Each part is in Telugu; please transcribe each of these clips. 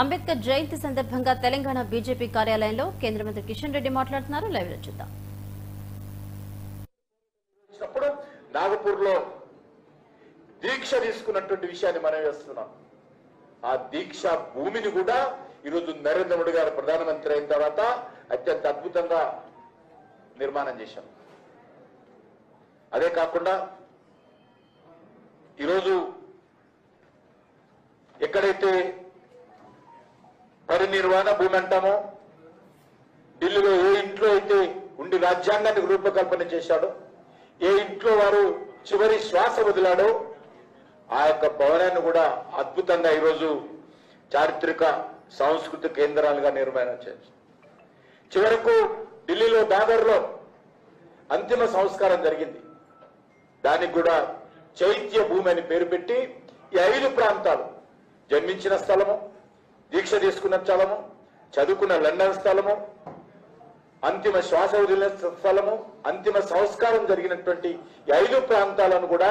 అంబేద్కర్ జయంతి సందర్భంగా తెలంగాణ బీజేపీ కార్యాలయంలో కేంద్ర మంత్రి కిషన్ రెడ్డి మాట్లాడుతున్నారు. లైవ్ లో చూద్దాం. నాగపూర్లో దీక్ష తీసుకున్నటువంటి విషయాన్ని మనం వేస్తున్నాం. ఆ దీక్ష భూమిని కూడా ఈరోజు నరేంద్ర మోడీ గారు ప్రధానమంత్రి అయిన తర్వాత అత్యంత అద్భుతంగా నిర్మాణం చేశాం. అదే కాకుండా ఈరోజు ఎక్కడైతే పరినిర్వాణ భూమి అంటామో, ఢిల్లీలో ఏ ఇంట్లో అయితే ఉండి రాజ్యాంగానికి రూపకల్పన చేశాడో, ఏ ఇంట్లో వారు చివరి శ్వాస వదిలాడో ఆ యొక్క భవనాన్ని కూడా అద్భుతంగా ఈరోజు చారిత్రక సాంస్కృతిక కేంద్రాలుగా నిర్మాణం చేశారు. చివరకు ఢిల్లీలో దాదర్లో అంతిమ సంస్కారం జరిగింది. దానికి కూడా చైత్య భూమి అని పేరు పెట్టి ఈ 5 ప్రాంతాలు, జన్మించిన స్థలము, దీక్ష తీసుకున్న స్థలము, చదువుకున్న లండన్ స్థలము, అంతిమ శ్వాస వదిలిన స్థలము, అంతిమ సంస్కారం జరిగినటువంటి 5 ప్రాంతాలను కూడా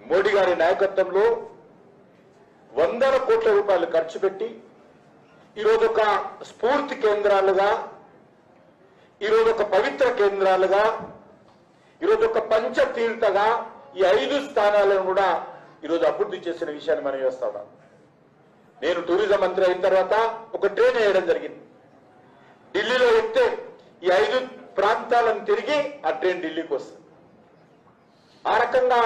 మోడీ గారి నాయకత్వంలో వందల కోట్ల రూపాయలు ఖర్చు పెట్టి ఈరోజు ఒక స్ఫూర్తి కేంద్రాలుగా, ఈరోజు ఒక పవిత్ర కేంద్రాలుగా, ఈరోజు ఒక పంచతీర్థగా ఈ 5 స్థానాలను కూడా ఈరోజు అభివృద్ధి చేసిన విషయాన్ని మనం వేస్తా ఉన్నాం. నేను టూరిజం మంత్రి అయిన తర్వాత ఒక ట్రైన్ వేయడం జరిగింది. ఢిల్లీలో ఎక్కితే ఈ 5 ప్రాంతాలను తిరిగి ఆ ట్రైన్ ఢిల్లీకి వస్తుంది. ఆ రకంగా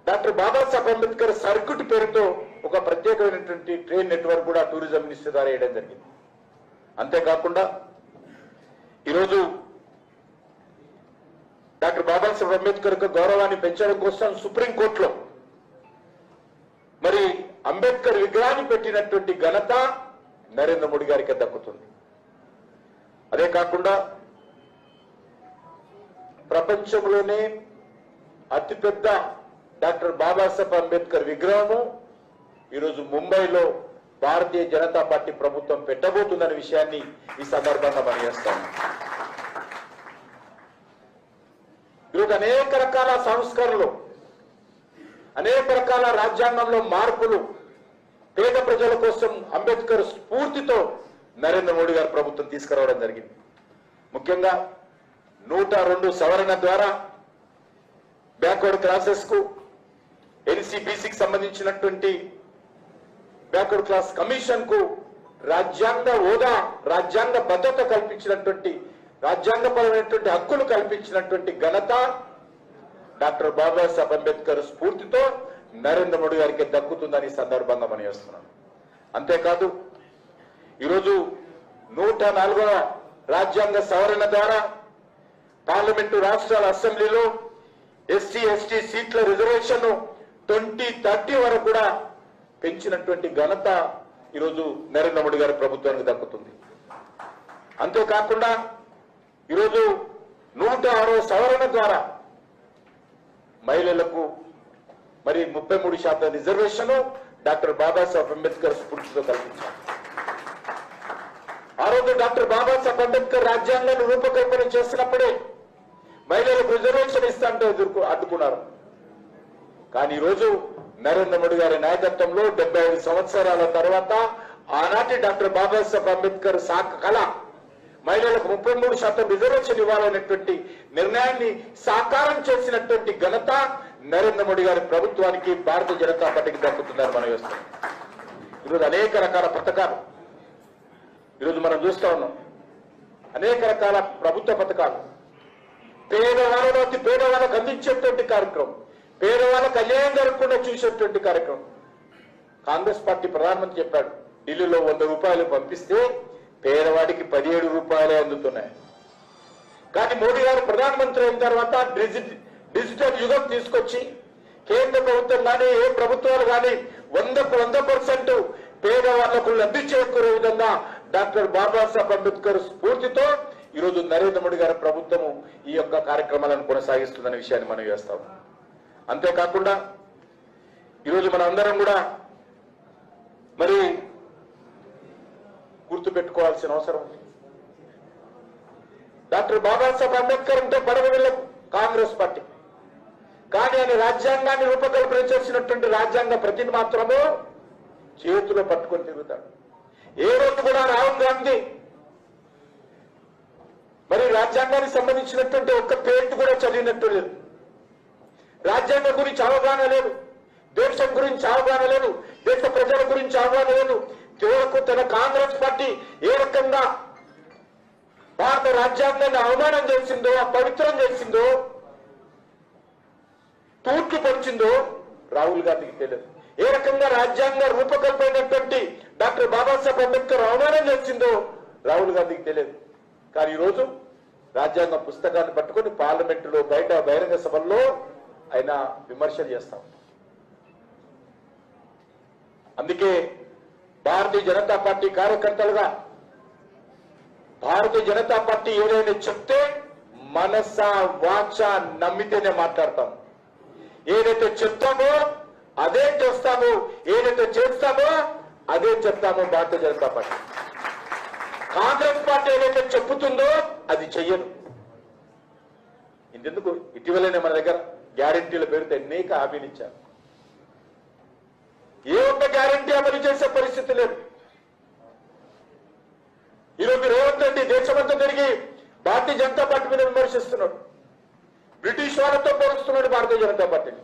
డాక్టర్ బాబాసాహెబ్ అంబేద్కర్ సర్క్యూట్ పేరుతో ఒక ప్రత్యేకమైనటువంటి ట్రైన్ నెట్వర్క్ కూడా టూరిజం మినిస్టర్ ద్వారా వేయడం జరిగింది. అంతేకాకుండా ఈరోజు డాక్టర్ బాబాసాహెబ్ అంబేద్కర్ యొక్క గౌరవాన్ని పెంచడం కోసం సుప్రీంకోర్టులో మరి అంబేద్కర్ విగ్రహాన్ని పెట్టినటువంటి ఘనత నరేంద్ర మోడీ గారికి దక్కుతుంది. అదే కాకుండా ప్రపంచంలోనే అతిపెద్ద డాక్టర్ బాబాసాహెబ్ అంబేద్కర్ విగ్రహము ఈరోజు ముంబైలో భారతీయ జనతా పార్టీ ప్రభుత్వం పెట్టబోతుందనే విషయాన్ని ఈ సందర్భంగా మనం చేస్తాము. ఈరోజు అనేక రకాల సంస్కరణలు, అనేక రకాల రాజ్యాంగంలో మార్పులు పేద ప్రజల కోసం అంబేద్కర్ స్ఫూర్తితో నరేంద్ర మోడీ గారు ప్రభుత్వం తీసుకురావడం జరిగింది. ముఖ్యంగా 102 సవరణ ద్వారా బ్యాక్వర్డ్ క్లాసెస్ కు, ఎన్సీబీసీకి సంబంధించినటువంటి బ్యాక్వర్డ్ క్లాస్ కమిషన్ కు రాజ్యాంగ హోదా, రాజ్యాంగ భద్రత కల్పించినటువంటి, రాజ్యాంగపరమైనటువంటి హక్కులు కల్పించినటువంటి ఘనత డాక్టర్ బాబాసాహెబ్ అంబేద్కర్ స్ఫూర్తితో నరేంద్ర మోడీ గారికి దక్కుతుందని సందర్భంగా మనం చేస్తున్నాం. అంతేకాదు ఈరోజు 104వ రాజ్యాంగ సవరణ ద్వారా పార్లమెంటు, రాష్ట్రాల అసెంబ్లీలో ఎస్సీ ఎస్టీ సీట్ల రిజర్వేషన్ 2030 వరకు కూడా పెంచినటువంటి ఘనత ఈరోజు నరేంద్ర మోడీ గారి ప్రభుత్వానికి దక్కుతుంది. అంతేకాకుండా ఈరోజు 106వ సవరణ ద్వారా మహిళలకు మరి 33% రిజర్వేషన్ డాక్టర్ బాబాసాహెబ్ అంబేద్కర్ స్ఫూర్తితో కల్పించారు. ఆ రోజు డాక్టర్ బాబాసాహెబ్ అంబేద్కర్ రాజ్యాంగాన్ని రూపకల్పన చేసినప్పుడే మహిళలకు రిజర్వేషన్ ఇస్తాంటే అడ్డుకున్నారు. కానీ ఈరోజు నరేంద్ర మోడీ గారి నాయకత్వంలో 75 సంవత్సరాల తర్వాత ఆనాటి డాక్టర్ బాబాసాహెబ్ అంబేద్కర్ కళ మహిళలకు 33% రిజర్వేషన్ ఇవ్వాలనేటువంటి నిర్ణయాన్ని సాకారం చేసినటువంటి ఘనత నరేంద్ర మోడీ గారి ప్రభుత్వానికి, భారతీయ జనతా పార్టీకి దక్కుతుందని మనం వేస్తాం. ఈరోజు అనేక రకాల పథకాలు ఈరోజు మనం చూస్తా ఉన్నాం. అనేక రకాల ప్రభుత్వ పథకాలు పేదవాళ్ళలో అతి పేదవాళ్ళకు అందించేటువంటి కార్యక్రమం, పేదవాళ్ళకు అన్యాయం జరగకుండా చూసేటువంటి కార్యక్రమం. కాంగ్రెస్ పార్టీ ప్రధానమంత్రి చెప్పాడు, ఢిల్లీలో 100 రూపాయలు పంపిస్తే పేదవాడికి 17 రూపాయలే అందుతున్నాయి. కానీ మోడీ గారు ప్రధానమంత్రి అయిన తర్వాత డిజిటల్ యుగం తీసుకొచ్చి కేంద్ర ప్రభుత్వం కానీ ఏ ప్రభుత్వాలు కానీ 100% పేదవాళ్లకు లబ్ధి చేకూరే విధంగా డాక్టర్ బాబాసాహెబ్ అంబేద్కర్ స్ఫూర్తితో ఈరోజు నరేంద్ర మోడీ గారి ప్రభుత్వము ఈ యొక్క కార్యక్రమాలను కొనసాగిస్తుందనే విషయాన్ని మనం వేస్తాం. అంతేకాకుండా ఈరోజు మన అందరం కూడా మరి గుర్తుపెట్టుకోవాల్సిన అవసరం ఉంది. డాక్టర్ బాబాసాహెబ్ అంబేద్కర్ అంటే పడవ కాంగ్రెస్ పార్టీ, కానీ ఆయన రాజ్యాంగాన్ని రూపకల్పన చేసినటువంటి రాజ్యాంగ ప్రతిని మాత్రము చేతిలో పట్టుకొని తిరుగుతాడు. ఏ రోజు కూడా రాహుల్ గాంధీ మరి రాజ్యాంగానికి సంబంధించినటువంటి ఒక్క పేరు కూడా చదివినట్టు లేదు. రాజ్యాంగం గురించి అవగాహన లేదు, దేశం గురించి అవగాహన లేదు, దేశ ప్రజల గురించి అవగాహన లేదు. చివరకు తన కాంగ్రెస్ పార్టీ ఏ రకంగా భారత రాజ్యాంగాన్ని అవమానం చేసిందో, అపవిత్రం చేసిందో, తూట్లు పొడిచిందో రాహుల్ గాంధీకి తెలియదు. ఏ రకంగా రాజ్యాంగ రూపకల్పైనటువంటి డాక్టర్ బాబాసాహెబ్ అంబేద్కర్ అవమానం చేసిందో రాహుల్ గాంధీకి తెలియదు. కానీ ఈరోజు రాజ్యాంగ పుస్తకాన్ని పట్టుకొని పార్లమెంటులో బయట బహిరంగ సభల్లో ఆయన విమర్శలు చేస్తాం. అందుకే భారతీయ జనతా పార్టీ కార్యకర్తలుగా భారతీయ జనతా పార్టీ ఏదైనా చెప్తే మనస వాచ నమ్మితేనే మాట్లాడతాం. ఏదైతే చెప్తామో అదే చేస్తాము, ఏదైతే చేస్తామో అదే చెప్తాము. భారతీయ జనతా పార్టీ కాంగ్రెస్ పార్టీ ఏదైతే చెప్పుతుందో అది చెయ్యదు. ఇంతెందుకు ఇటీవలనే మన దగ్గర గ్యారంటీల పేరుతో అనేక హామీలు ఇచ్చారు. ఏ ఒక్క గ్యారంటీ అమలు చేసే పరిస్థితి లేదు. ఈరోజు రేవంత్ రెడ్డి దేశమంతా తిరిగి భారతీయ జనతా పార్టీ మీద విమర్శిస్తున్నాడు, బ్రిటిష్ వాళ్ళతో పోలుస్తున్నాడు భారతీయ జనతా పార్టీని.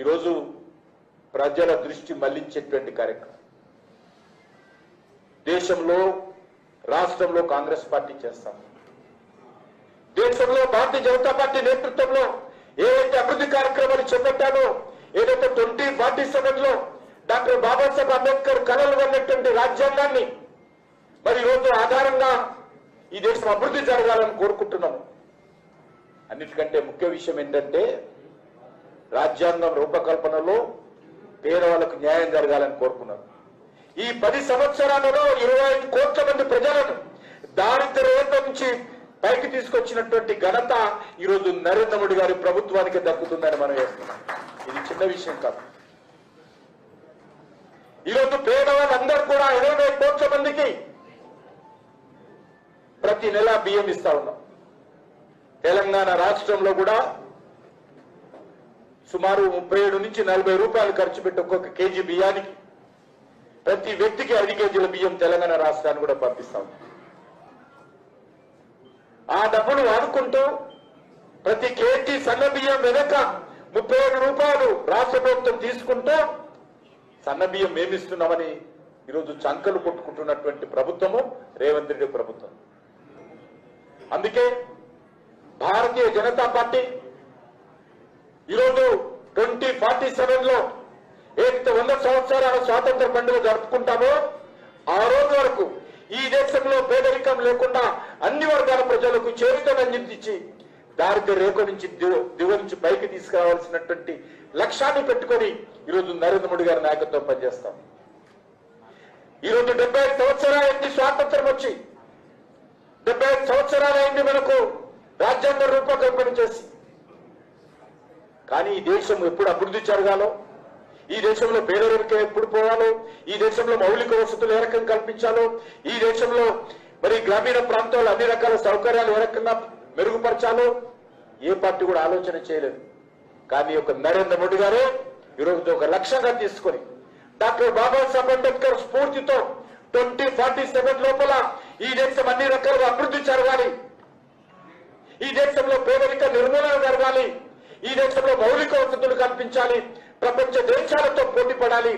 ఈరోజు ప్రజల దృష్టి మళ్లించేటువంటి కార్యక్రమం దేశంలో రాష్ట్రంలో కాంగ్రెస్ పార్టీ చేస్తాం. దేశంలో భారతీయ జనతా పార్టీ నేతృత్వంలో ఏవైతే అభివృద్ధి కార్యక్రమాలు చేపట్టానో, ఏదైతే 2047లో డాక్టర్ బాబాసాహెబ్ అంబేద్కర్ కలలు కన్నటువంటి రాజ్యాంగాన్ని మరి ఈరోజు ఆధారంగా ఈ దేశం అభివృద్ధి జరగాలని కోరుకుంటున్నాము. అన్నిటికంటే ముఖ్య విషయం ఏంటంటే రాజ్యాంగం రూపకల్పనలో పేదవాళ్లకు న్యాయం జరగాలని కోరుకున్నారు. ఈ 10 సంవత్సరాలలో 25 కోట్ల మంది ప్రజలను దారిద్ర్యం నుంచి పైకి తీసుకొచ్చినటువంటి ఘనత ఈరోజు నరేంద్ర మోడీ గారి ప్రభుత్వానికి దక్కుతుందని మనం వేస్తున్నాం. ఇది చిన్న విషయం కాదు. ఈరోజు పేదవాళ్ళందరూ కూడా 25 కోట్ల మందికి ప్రతి నెల బియ్యం ఇస్తా ఉన్నాం. తెలంగాణ రాష్ట్రంలో కూడా సుమారు 37 నుంచి 40 రూపాయలు ఖర్చు పెట్టి ఒక్కొక్క కేజీ బియ్యానికి ప్రతి వ్యక్తికి 5 కేజీల బియ్యం తెలంగాణ రాష్ట్రాన్ని కూడా పంపిస్తాం. ఆ డబ్బును వాడుకుంటూ ప్రతి కేజీ సన్న బియ్యం వెనక 37 రూపాయలు రాష్ట్ర ప్రభుత్వం తీసుకుంటూ సన్న బియ్యం మేమిస్తున్నామని ఈరోజు చంకలు కొట్టుకుంటున్నటువంటి ప్రభుత్వము రేవంత్ రెడ్డి ప్రభుత్వం. అందుకే భారతీయ జనతా పార్టీ ఈరోజు 2047లో ఏదైతే 100 సంవత్సరాల స్వాతంత్ర పండుగ జరుపుకుంటామో ఆ రోజు వరకు ఈ దేశంలో పేదరికం లేకుండా అన్ని వర్గాల ప్రజలకు చేరుతనందించి దారిద్ర్య రేఖ నుంచి దిగువ నుంచి పైకి తీసుకురావాల్సినటువంటి లక్ష్యాన్ని పెట్టుకొని ఈరోజు నరేంద్ర మోడీ గారి నాయకత్వం పనిచేస్తాం. ఈరోజు 75 సంవత్సరాలైంది స్వాతంత్రం వచ్చి, 75 సంవత్సరాలైంది మనకు రాజ్యాంగ రూపకల్పన చేసి. కానీ ఈ దేశం ఎప్పుడు అభివృద్ధి జరగాలో, ఈ దేశంలో పేదరికం ఎప్పుడు పోవాలో, ఈ దేశంలో మౌలిక వసతులు ఏ రకంగా కల్పించాలో, ఈ దేశంలో మరి గ్రామీణ ప్రాంతాల్లో అన్ని రకాల సౌకర్యాలు ఏ రకంగా మెరుగుపరచాలో ఏ పార్టీ కూడా ఆలోచన చేయలేదు. కానీ ఒక నరేంద్ర మోడీ గారే ఈరోజు ఒక లక్ష్యంగా తీసుకొని డాక్టర్ బాబాసాహెబ్ అంబేద్కర్ స్ఫూర్తితో 2047 లోపల ఈ దేశం అన్ని రకాలుగా అభివృద్ధి జరగాలి, ఈ దేశంలో పేదరిక నిర్మూలన జరగాలి, ఈ దేశంలో మౌలిక వసతులు కల్పించాలి, ప్రపంచ దేశాలతో పోటీ పడాలి,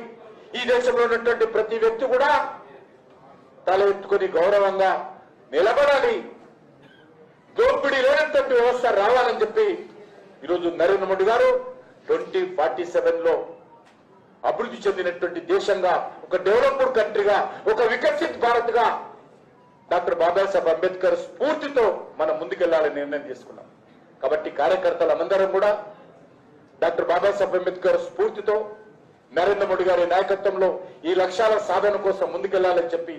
ఈ దేశంలో ఉన్నటువంటి ప్రతి వ్యక్తి కూడా తల ఎత్తుకొని గౌరవంగా నిలబడాలి, దోపిడీ లేనటువంటి వ్యవస్థ రావాలని చెప్పి ఈరోజు నరేంద్ర మోడీ గారు 2047లో అభివృద్ధి చెందినటువంటి దేశంగా, ఒక డెవలప్డ్ కంట్రీగా, ఒక వికసిత్ భారత్ గా డాక్టర్ బాబాసాహెబ్ అంబేద్కర్ స్ఫూర్తితో మనం ముందుకెళ్లాలని నిర్ణయం తీసుకున్నాం. కాబట్టి కార్యకర్తలందరం కూడా డాక్టర్ బాబాసాహెబ్ అంబేద్కర్ స్ఫూర్తితో నరేంద్ర మోడీ గారి నాయకత్వంలో ఈ లక్ష్యాల సాధన కోసం ముందుకెళ్లాలని చెప్పి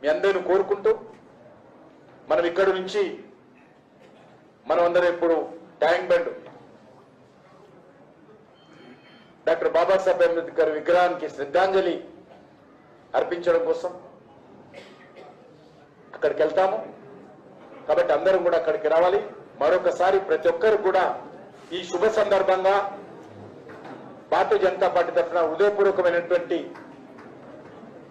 మీ అందరిని కోరుకుంటూ, మనం ఇక్కడి నుంచి మనం అందరం ఇప్పుడు tank bund doctor Babasaheb Ambedkar విగ్రహానికి శ్రద్ధాంజలి అర్పించడం కోసం అక్కడికి వెళ్తాము. కాబట్టి అందరం కూడా అక్కడికి రావాలి. మరొకసారి ప్రతి ఒక్కరు కూడా ఈ శుభ సందర్భంగా భారతీయ జనతా పార్టీ తరఫున హృదయపూర్వకమైనటువంటి